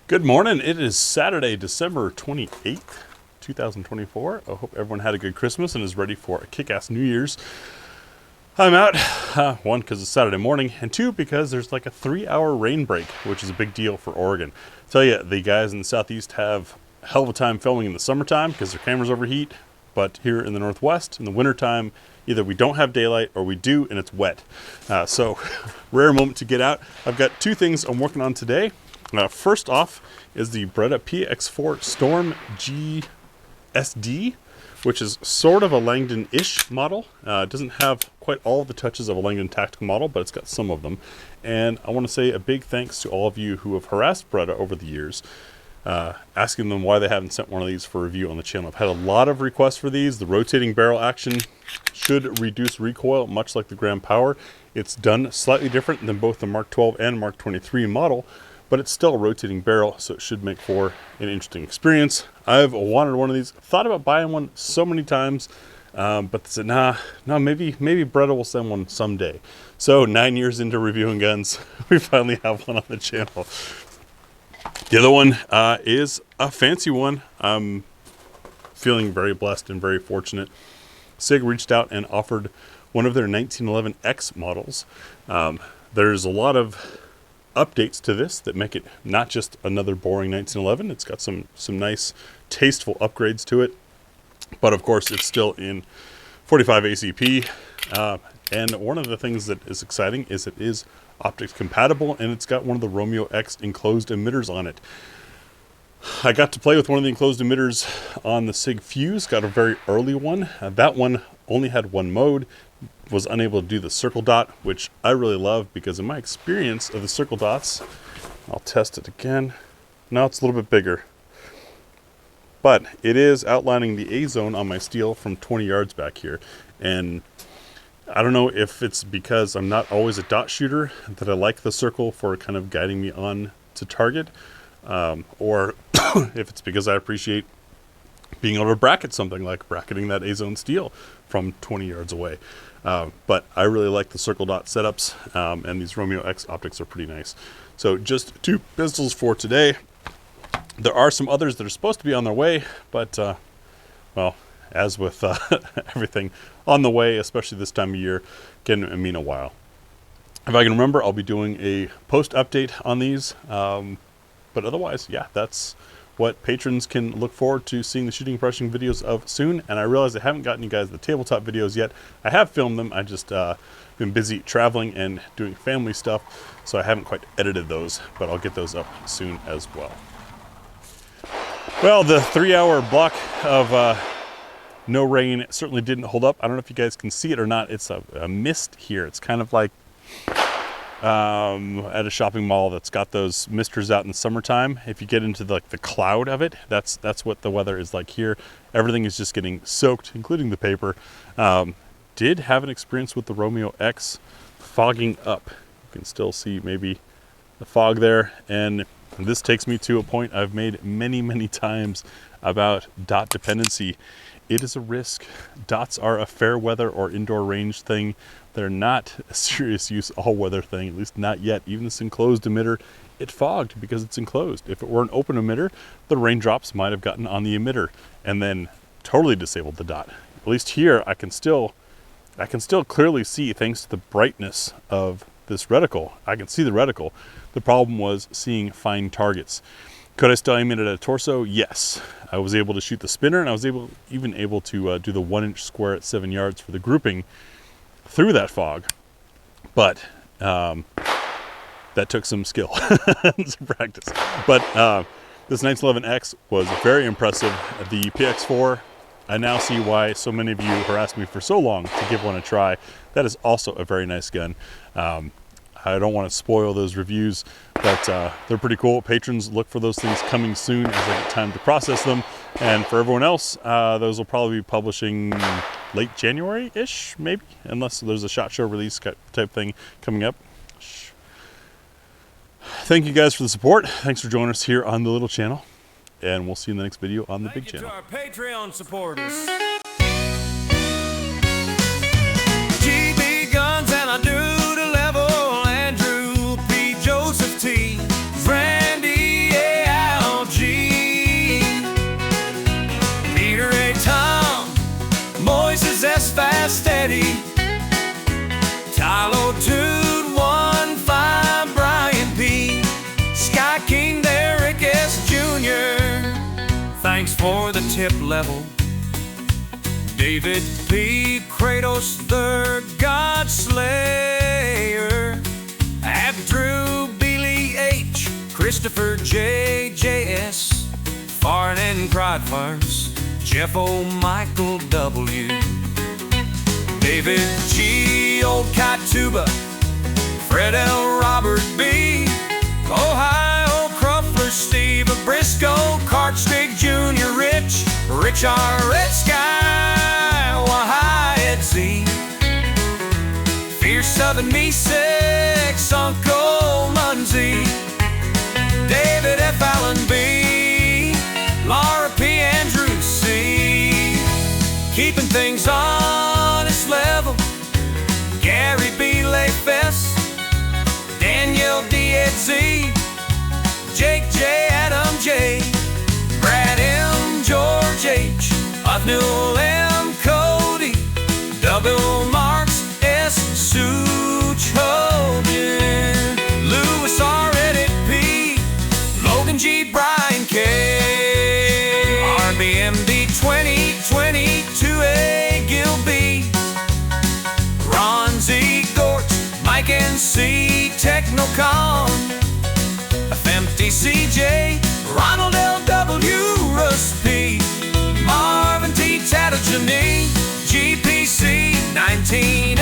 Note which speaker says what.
Speaker 1: Good morning. It is Saturday, December 28th, 2024. I hope everyone had a good Christmas and is ready for a kick-ass New Year's. I'm out, one, because it's Saturday morning, and two, because there's like a 3-hour rain break, which is a big deal for Oregon. I tell you, the guys in the Southeast have a hell of a time filming in the summertime because their cameras overheat, but here in the Northwest, in the wintertime, either we don't have daylight or we do and it's wet. So, rare moment to get out. I've got two things I'm working on today. First off is the Beretta PX4 Storm GSD, which is sort of a Langdon-ish model. It doesn't have quite all of the touches of a Langdon tactical model, but it's got some of them. And I want to say a big thanks to all of you who have harassed Beretta over the years, asking them why they haven't sent one of these for review on the channel. I've had a lot of requests for these. The rotating barrel action should reduce recoil, much like the Grand Power. It's done slightly different than both the Mark 12 and Mark 23 model, but it's still a rotating barrel, so it should make for an interesting experience. I've wanted one of these, thought about buying one so many times, but said, no, maybe Beretta will send one someday. So 9 years into reviewing guns, we finally have one on the channel. The other one is a fancy one. I'm feeling very blessed and very fortunate. SIG reached out and offered one of their 1911X models. There's a lot of updates to this that make it not just another boring 1911. It's got some nice, tasteful upgrades to it. But of course, it's still in 45 ACP. And one of the things that is exciting is it is optics compatible, and it's got one of the Romeo X enclosed emitters on it. I got to play with one of the enclosed emitters on the SIG Fuse, got a very early one. That one only had one mode, was unable to do the circle dot, which I really love because in my experience of the circle dots, I'll test it again. Now it's a little bit bigger, but it is outlining the A zone on my steel from 20 yards back here. And I don't know if it's because I'm not always a dot shooter that I like the circle for kind of guiding me on to target, or if it's because I appreciate being able to bracket something like bracketing that A zone steel from 20 yards away. But I really like the circle dot setups, and these Romeo X optics are pretty nice. So just two pistols for today. There are some others that are supposed to be on their way, but well, as with everything on the way, especially this time of year, can mean a while. If I can remember, I'll be doing a post update on these, but otherwise, yeah, that's what patrons can look forward to seeing the shooting and brushing videos of soon. And I realize I haven't gotten you guys the tabletop videos yet. I have filmed them. I just been busy traveling and doing family stuff, so I haven't quite edited those, but I'll get those up soon as well. Well, the 3-hour block of no rain certainly didn't hold up. I don't know if you guys can see it or not. It's a mist here. It's kind of like at a shopping mall that's got those misters out in the summertime. If you get into the cloud of it, that's what the weather is like here. Everything is just getting soaked, including the paper. Did have an experience with the Romeo X fogging up. You can still see maybe the fog there, and this takes me to a point I've made many times about dot dependency. It is a risk. Dots are a fair weather or indoor range thing. They're not a serious use all-weather thing, at least not yet. Even this enclosed emitter, it fogged because it's enclosed. If it were an open emitter, the raindrops might have gotten on the emitter and then totally disabled the dot. At least here, I can still clearly see, thanks to the brightness of this reticle. I can see the reticle. The problem was seeing fine targets. Could I still aim it at a torso? Yes. I was able to shoot the spinner, and I was even able to do the 1-inch square at 7 yards for the grouping through that fog. But that took some skill and some practice. But this 1911X was very impressive. The PX4, I now see why so many of you harassed me for so long to give one a try. That is also a very nice gun. I don't want to spoil those reviews, but they're pretty cool. Patrons, look for those things coming soon as I get time to process them. And for everyone else, those will probably be publishing late January-ish, maybe, unless there's a SHOT Show release type thing coming up. Thank you guys for the support. Thanks for joining us here on the little channel, and we'll see you in the next video on the big channel.
Speaker 2: Thank you to our Patreon supporters. GBGuns and I do. T. Randy, yeah. hip level. David P. Kratos, the God Slayer. Andrew Bealey H. Christopher J. J.S. Foreign and Pride Farms. Jeff O. Michael W. David G. Old Cat Tuba. Fred L. Robert B. Ohio Cruffler, Steve Briscoe, Cartstick Jr. Rich R. Red Sky, Wyatt Z. Fierce Southern Me 6, Uncle Munsey. David F. Allen B. Laura P. Andrews C. Keeping things honest level. Gary B. Layfest. Danielle D. Ed Z. Jake J. Adam J. Brad M. George H. Othniel M. Cody. Double Marks S. Such Hogan. Lewis R. Edit P. Logan G. Brian K. RBMD 2022A. Gil B. Ron Z. Gortz. Mike N. C. Technocom. FMTCJ. Ronald L. W. Russ P. Marvin T. Tattagini. GPC 19